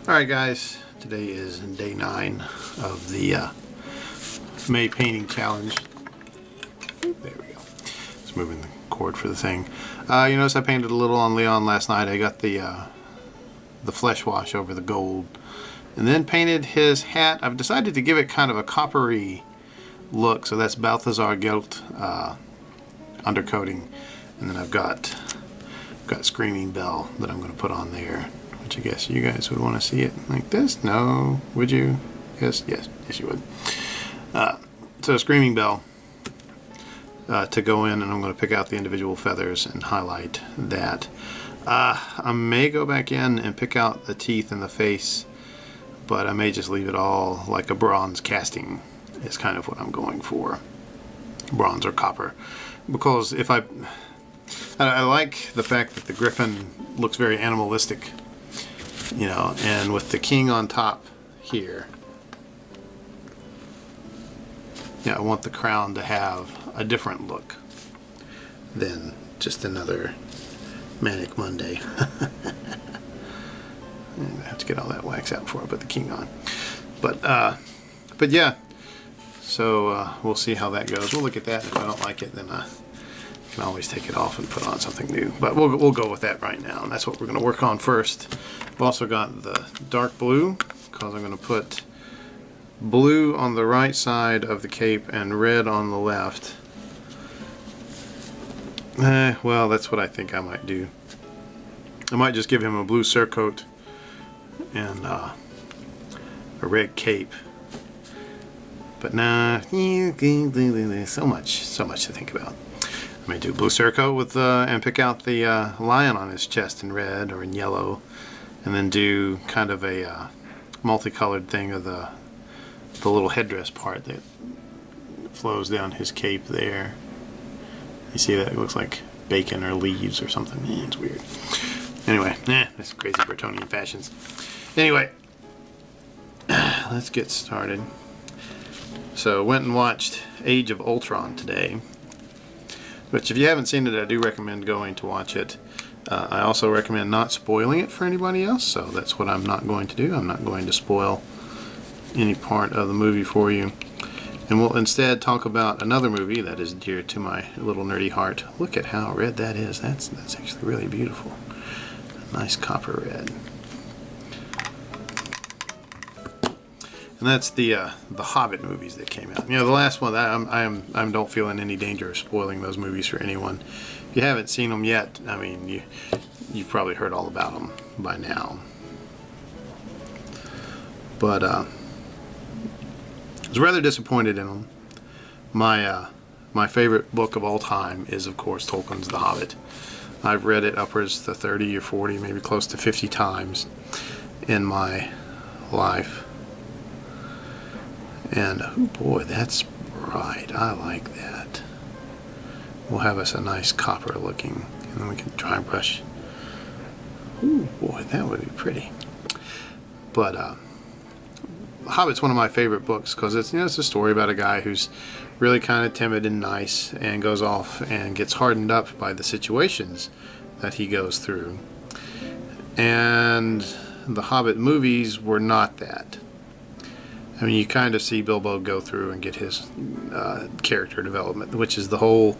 Alright guys, today is day 9 of the May painting challenge. There we go. Just moving the cord for the thing. You notice I painted a little on Leon last night. I got the flesh wash over the gold. And then painted his hat. I've decided to give it kind of a coppery look. So that's Balthazar gilt undercoating. And then I've got Screaming Bell that I'm going to put on there. Which I guess you guys would want to see it like this. No? Would you? Yes, you would. So Screaming Bell to go in, and I'm going to pick out the individual feathers and highlight that. I may go back in and pick out the teeth and the face, but I may just leave it all like a bronze casting is kind of what I'm going for. Bronze or copper. Because if I like the fact that the griffin looks very animalistic. You know, and with the king on top here, yeah, I want the crown to have a different look than just another Manic Monday. I have to get all that wax out before I put the king on. But yeah, so we'll see how that goes. We'll look at that. If I don't like it, then I can always take it off and put on something new. But we'll go with that right now, and that's what we're going to work on first. I've also got the dark blue, because I'm going to put blue on the right side of the cape and red on the left. Well, that's what I think I might do. I might just give him a blue surcoat and a red cape. But nah, so much to think about. I may do blue surcoat with and pick out the lion on his chest in red or in yellow, and then do kind of a multicolored thing of the little headdress part that flows down his cape there. You see that? It looks like bacon or leaves or something. It's weird. Anyway, that's crazy Bretonian fashions. Anyway, let's get started. So went and watched Age of Ultron today. Which, if you haven't seen it, I do recommend going to watch it. I also recommend not spoiling it for anybody else, so that's what I'm not going to do. I'm not going to spoil any part of the movie for you. And we'll instead talk about another movie that is dear to my little nerdy heart. Look at how red that is. That's actually really beautiful. Nice copper red. And that's the Hobbit movies that came out. You know, the last one, I don't feel in any danger of spoiling those movies for anyone. If you haven't seen them yet, I mean, you've probably heard all about them by now. But I was rather disappointed in them. My favorite book of all time is, of course, Tolkien's The Hobbit. I've read it upwards to 30 or 40, maybe close to 50 times in my life. And, oh boy, that's bright. I like that. We'll have us a nice copper looking, and then we can dry brush. Oh boy, that would be pretty. But Hobbit's one of my favorite books because it's a story about a guy who's really kind of timid and nice and goes off and gets hardened up by the situations that he goes through. And the Hobbit movies were not that. I mean, you kind of see Bilbo go through and get his character development, which is the whole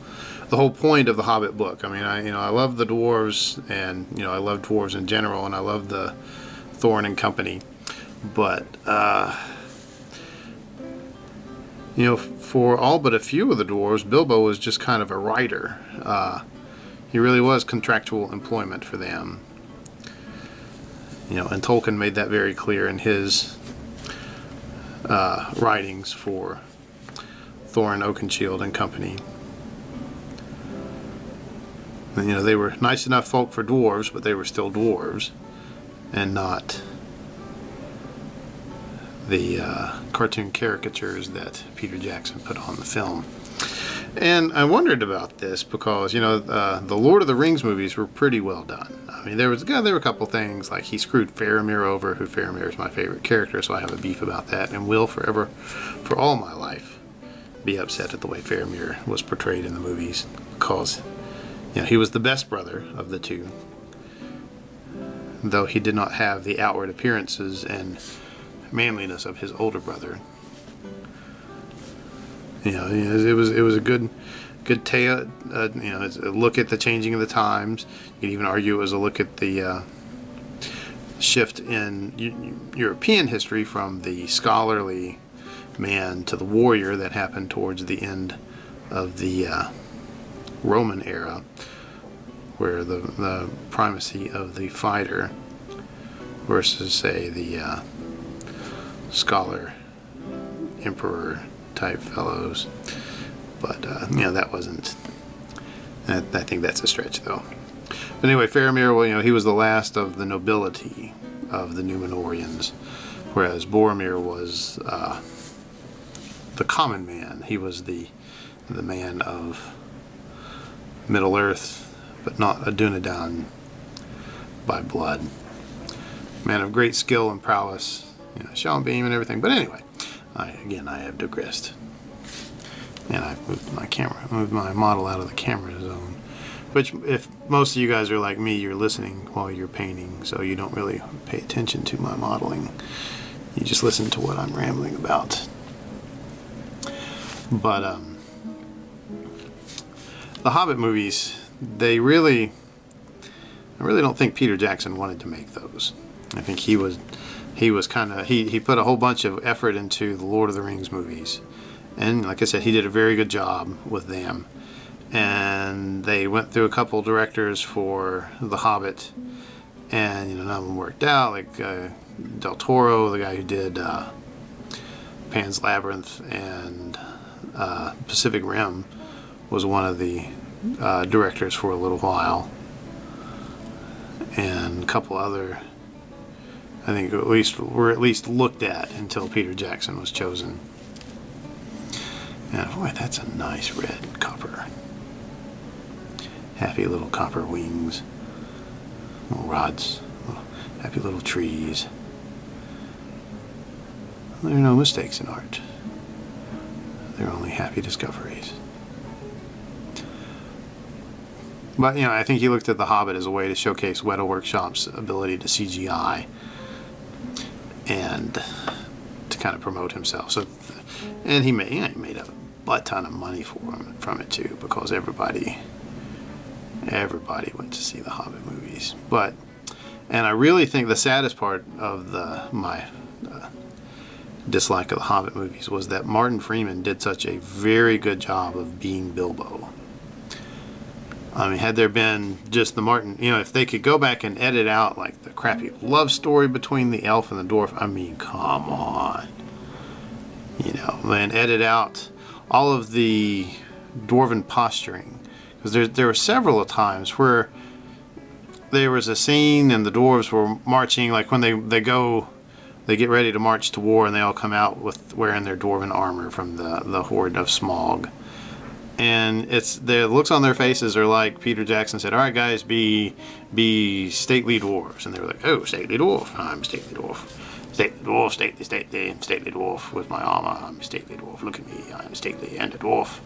point of the Hobbit book. I mean, I love the dwarves, and I love dwarves in general, and I love the Thorin and company. But for all but a few of the dwarves, Bilbo was just kind of a writer. He really was contractual employment for them. And Tolkien made that very clear in his writings for Thorin Oakenshield and company. And, they were nice enough folk for dwarves, but they were still dwarves and not the cartoon caricatures that Peter Jackson put on the film. And I wondered about this because, the Lord of the Rings movies were pretty well done. I mean, there were a couple things, like he screwed Faramir over, who Faramir is my favorite character, so I have a beef about that, and will forever, for all my life, be upset at the way Faramir was portrayed in the movies, because, he was the best brother of the two. though he did not have the outward appearances and manliness of his older brother. You know, it was a good tale. You know, it's a look at the changing of the times. You could even argue it was a look at the shift in European history from the scholarly man to the warrior that happened towards the end of the Roman era, where the primacy of the fighter versus, say, the scholar emperor type fellows. But you know, that wasn't. I think that's a stretch, though. But anyway, Faramir, well, you know, he was the last of the nobility of the Númenóreans, whereas Boromir was the common man. He was the man of Middle Earth, but not a Dunedain by blood. Man of great skill and prowess, you know, Sean Beam and everything. But anyway, I have digressed, and I've moved my model out of the camera zone. Which, if most of you guys are like me, you're listening while you're painting, so you don't really pay attention to my modeling. You just listen to what I'm rambling about. But the Hobbit movies, I really don't think Peter Jackson wanted to make those. I think he put a whole bunch of effort into the Lord of the Rings movies, and like I said, he did a very good job with them. And they went through a couple directors for The Hobbit, and you know, none of them worked out. Like Del Toro, the guy who did Pan's Labyrinth and Pacific Rim, was one of the directors for a little while, and a couple other, I think, were at least looked at until Peter Jackson was chosen. And boy, that's a nice red copper. Happy little copper wings, little rods, happy little trees. There are no mistakes in art. There are only happy discoveries. But, you know, I think he looked at The Hobbit as a way to showcase Weta Workshop's ability to CGI and to kind of promote himself. So, and he made a butt ton of money from it too, because everybody went to see the Hobbit movies. And I really think the saddest part of my dislike of the Hobbit movies was that Martin Freeman did such a very good job of being Bilbo. I mean, had there been just the Martin, you know, if they could go back and edit out like the crappy love story between the elf and the dwarf, I mean, come on. You know, and edit out all of the dwarven posturing. Because there were several times where there was a scene and the dwarves were marching, like when they get ready to march to war, and they all come out with wearing their dwarven armor from the horde of Smaug. And the looks on their faces are like Peter Jackson said, "All right, guys, be stately dwarves," and they were like, "Oh, stately dwarf, I'm a stately dwarf, stately dwarf, stately dwarf with my armor. I'm a stately dwarf. Look at me, I'm stately and a dwarf."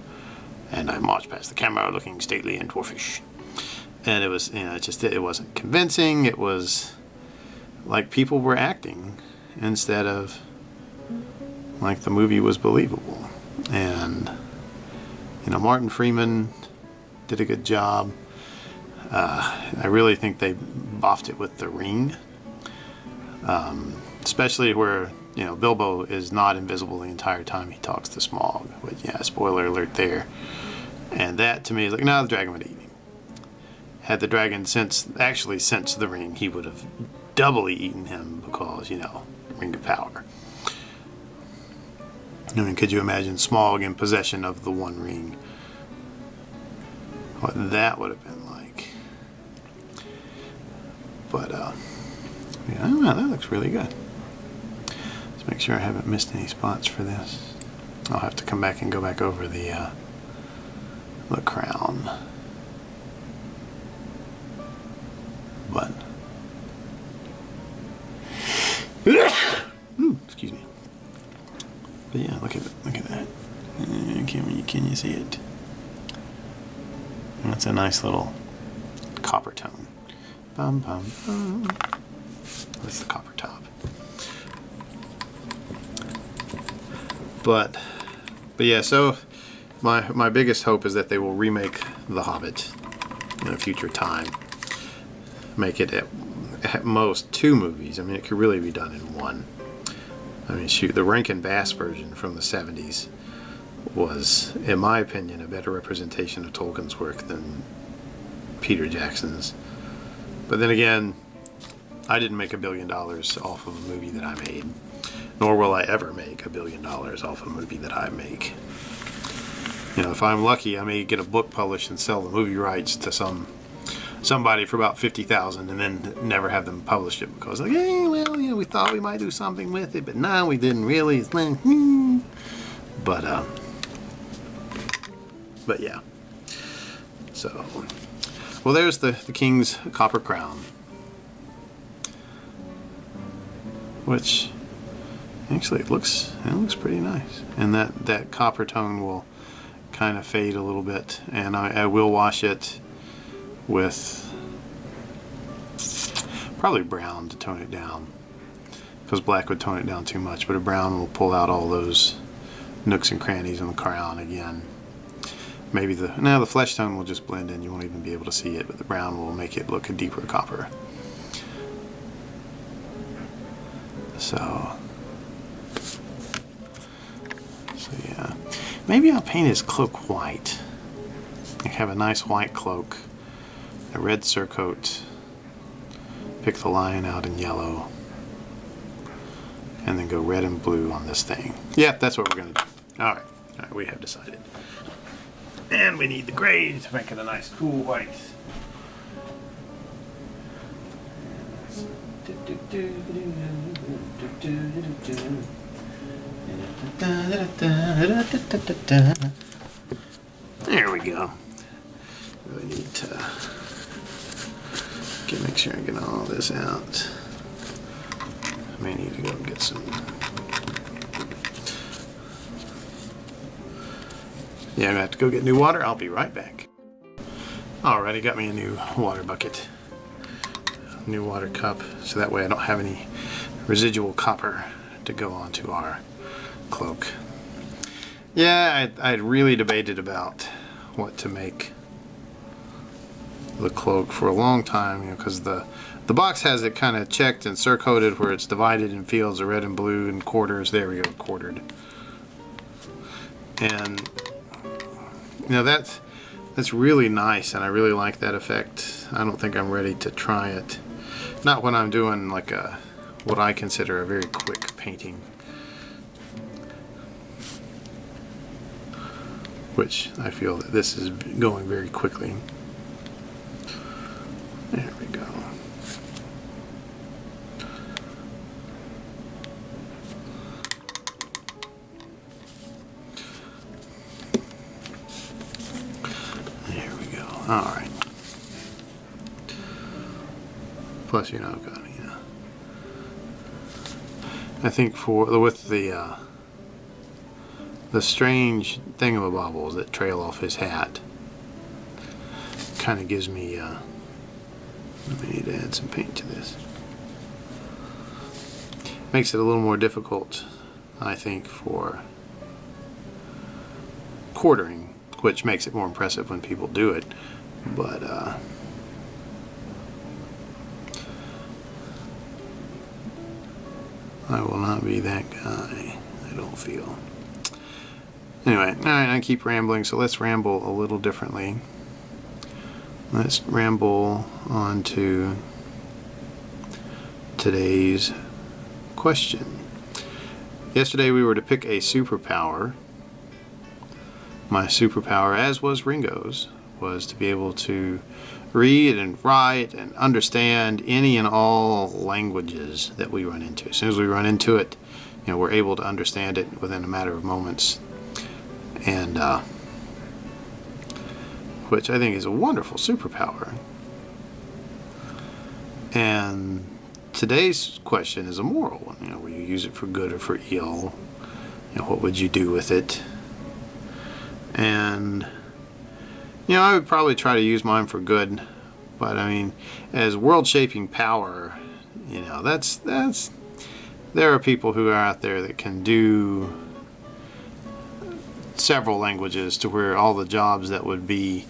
And I marched past the camera looking stately and dwarfish. And it was, you know, it wasn't convincing. It was like people were acting instead of like the movie was believable. And, you know, Martin Freeman did a good job. I really think they boffed it with The Ring. Especially where, you know, Bilbo is not invisible the entire time he talks to Smaug. But yeah, spoiler alert there. And that to me is like, no, the dragon would eat him. Had the dragon actually sensed the ring, he would have doubly eaten him because, you know, ring of power. I mean, could you imagine Smaug in possession of the One Ring? What that would have been like. But, yeah, I don't know, that looks really good. Let's make sure I haven't missed any spots for this. I'll have to come back and go back over the crown. But excuse me. But yeah, look at that. Can you see it? That's a nice little copper tone. Bum, bum, bum. That's the copper top. But yeah, so my biggest hope is that they will remake The Hobbit in a future time. Make it at most 2 movies. I mean, it could really be done in one. I mean, shoot, the Rankin Bass version from the 70s was, in my opinion, a better representation of Tolkien's work than Peter Jackson's. But then again, I didn't make $1 billion off of a movie that I made, nor will I ever make $1 billion off a movie that I make. You know, if I'm lucky, I may get a book published and sell the movie rights to somebody for about $50,000, and then never have them publish it because, like, hey, well, you know, we thought we might do something with it, but no, we didn't really. It's like, but yeah. So, well, there's the King's copper crown, which actually it looks pretty nice, and that copper tone will kind of fade a little bit, and I will wash it with probably brown to tone it down, because black would tone it down too much, but a brown will pull out all those nooks and crannies in the crown again. Maybe the flesh tone will just blend in, you won't even be able to see it, but the brown will make it look a deeper copper. So yeah, maybe I'll paint his cloak white. I have a nice white cloak, a red surcoat, pick the lion out in yellow, and then go red and blue on this thing. Yeah, that's what we're going to do. All right, we have decided. And we need the gray to make it a nice cool white. There we go. Really need to make sure I get all this out. I may need to go get some. Yeah, I'm gonna have to go get new water. I'll be right back. Alrighty, got me a new water bucket, new water cup, so that way I don't have any residual copper to go onto our cloak. Yeah, I'd really debated about what to make the cloak for a long time, you know, because the box has it kind of checked and surcoated where it's divided in fields of red and blue and quarters. There we go, quartered. And you know, that's really nice, and I really like that effect. I don't think I'm ready to try it. Not when I'm doing like what I consider a very quick painting, which I feel that this is going very quickly. There we go. There we go. All right. Plus, you know, I think with the strange thingamabobbles that trail off his hat, kind of gives me. We need to add some paint to this. Makes it a little more difficult, I think, for quartering, which makes it more impressive when people do it. But I will not be that guy, I don't feel. Anyway, alright, I keep rambling, so let's ramble a little differently. Let's ramble on to today's question. Yesterday we were to pick a superpower. My superpower, as was Ringo's, was to be able to read and write and understand any and all languages that we run into. As soon as we run into it, you know, we're able to understand it within a matter of moments. And which I think is a wonderful superpower. And today's question is a moral one. You know, will you use it for good or for ill? You know, what would you do with it? And you know, I would probably try to use mine for good. But I mean, as world-shaping power, You know, there are people who are out there that can do several languages to where all the jobs that would be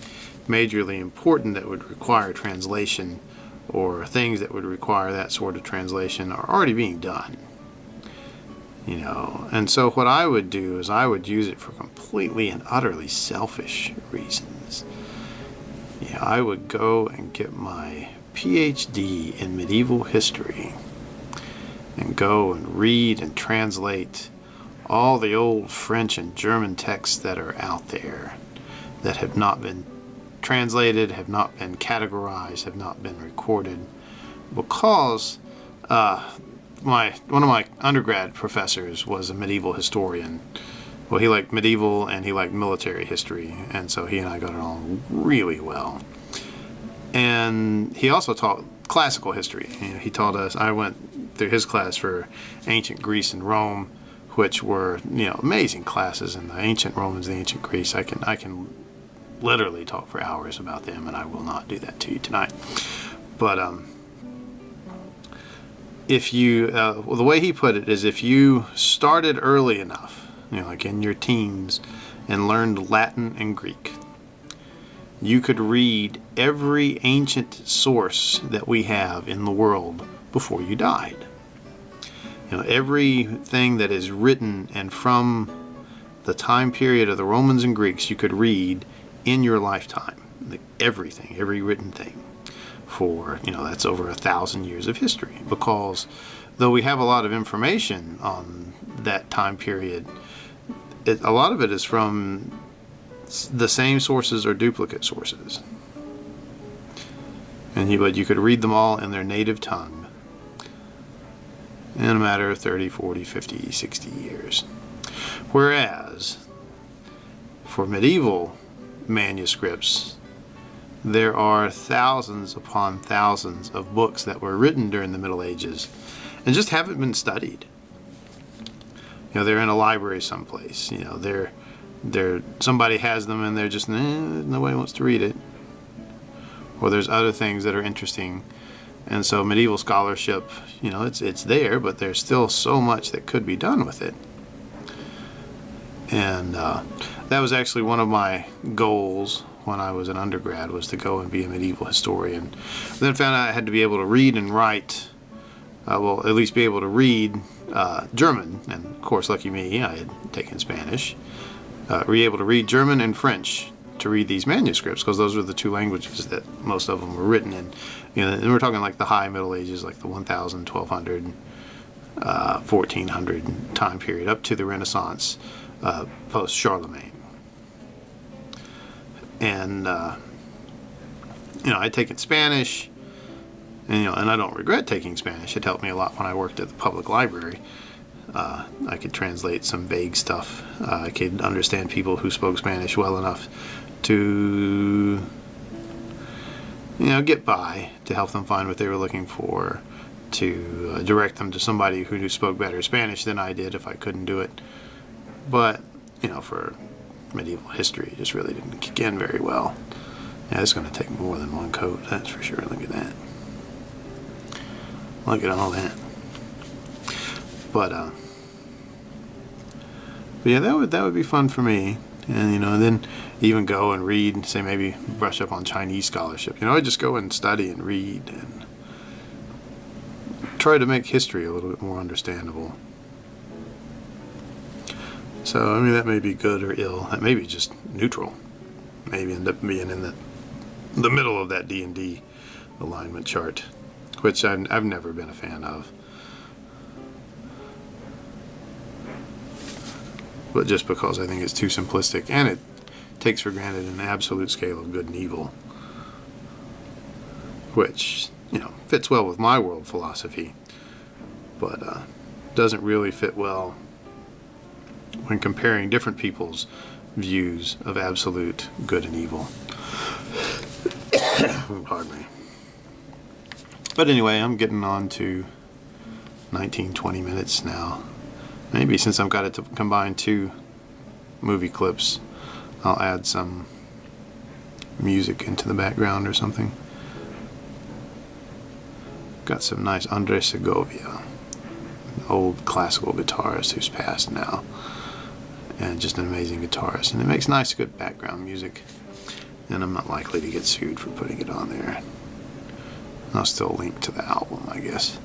majorly important that would require translation, or things that would require that sort of translation, are already being done. You know, and so what I would do is I would use it for completely and utterly selfish reasons. You know, I would go and get my PhD in medieval history and go and read and translate all the old French and German texts that are out there that have not been translated, have not been categorized, have not been recorded, because one of my undergrad professors was a medieval historian. Well, he liked medieval and he liked military history, and so he and I got along really well. And he also taught classical history. You know, he taught us. I went through his class for ancient Greece and Rome, which were, you know, amazing classes. And the ancient Romans, the ancient Greece, I can literally talk for hours about them, and I will not do that to you tonight. But if you, well, the way he put it is, if you started early enough, you know, like in your teens, and learned Latin and Greek, you could read every ancient source that we have in the world before you died. You know, everything that is written and from the time period of the Romans and Greeks, you could read in your lifetime. Everything, every written thing. For, you know, that's over 1,000 years of history, because though we have a lot of information on that time period, a lot of it is from the same sources or duplicate sources. And you could read them all in their native tongue in a matter of 30, 40, 50, 60 years. Whereas for medieval manuscripts, there are thousands upon thousands of books that were written during the Middle Ages and just haven't been studied. You know, they're in a library someplace. You know, they're somebody has them and they're just, nobody wants to read it. Or there's other things that are interesting. And so medieval scholarship, you know, it's there, but there's still so much that could be done with it. And that was actually one of my goals when I was an undergrad, was to go and be a medieval historian. Then found out I had to be able to read and write, well, at least be able to read German. And of course, lucky me, I had taken Spanish. Be able to read German and French to read these manuscripts, because those were the two languages that most of them were written in. You know, and we're talking like the High Middle Ages, like the 1000, 1200, 1400 time period, up to the Renaissance, post Charlemagne. And you know, I'd taken Spanish, and you know, and I don't regret taking Spanish. It helped me a lot when I worked at the public library. I could translate some vague stuff. I could understand people who spoke Spanish well enough to, you know, get by, to help them find what they were looking for, to direct them to somebody who spoke better Spanish than I did if I couldn't do it. But, you know, for medieval history, it just really didn't kick in very well. Yeah, it's going to take more than one coat, that's for sure. Look at that. Look at all that. But yeah, that would be fun for me. And, you know, and then even go and read, say maybe brush up on Chinese scholarship. You know, I just go and study and read and try to make history a little bit more understandable. So, I mean, that may be good or ill. That may be just neutral. Maybe end up being in the middle of that D&D alignment chart, which I've never been a fan of. But just because I think it's too simplistic, and it takes for granted an absolute scale of good and evil, which, you know, fits well with my world philosophy, but doesn't really fit well when comparing different people's views of absolute good and evil. Pardon me. But anyway, I'm getting on to 19-20 minutes now. Maybe since I've got it to combine two movie clips, I'll add some music into the background or something. Got some nice Andre Segovia, old classical guitarist who's passed now, and just an amazing guitarist, and it makes nice, good background music. And I'm not likely to get sued for putting it on there. I'll still link to the album, I guess.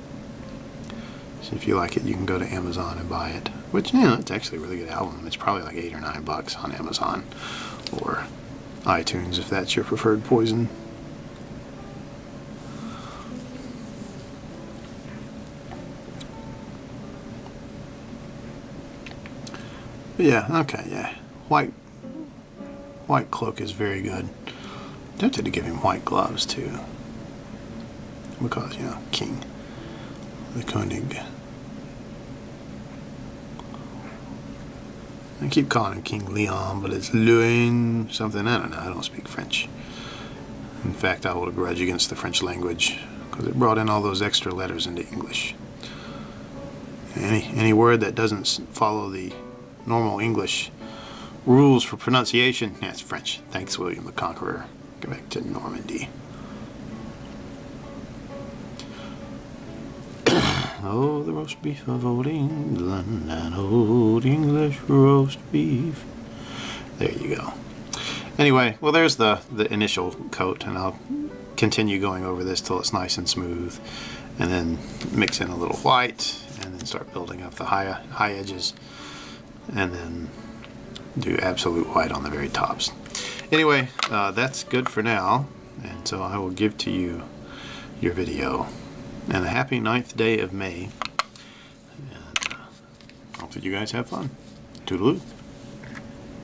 So if you like it, you can go to Amazon and buy it. Which, you know, it's actually a really good album. It's probably like $8 or $9 on Amazon or iTunes if that's your preferred poison. But yeah, okay, yeah. White cloak is very good. I'm tempted to give him white gloves too. Because, you know, King. The König. I keep calling him King Louen, but it's Louen something. I don't know. I don't speak French. In fact, I hold a grudge against the French language because it brought in all those extra letters into English. Any word that doesn't follow the normal English rules for pronunciation, that's French. Thanks, William the Conqueror. Go back to Normandy. Oh, the roast beef of old England and old English roast beef. There you go. Anyway, well, there's the initial coat, and I'll continue going over this till it's nice and smooth, and then mix in a little white, and then start building up the high edges, and then do absolute white on the very tops. Anyway, that's good for now, and so I will give to you your video. And a happy 9th day of May. And hope that you guys have fun. Toodaloo.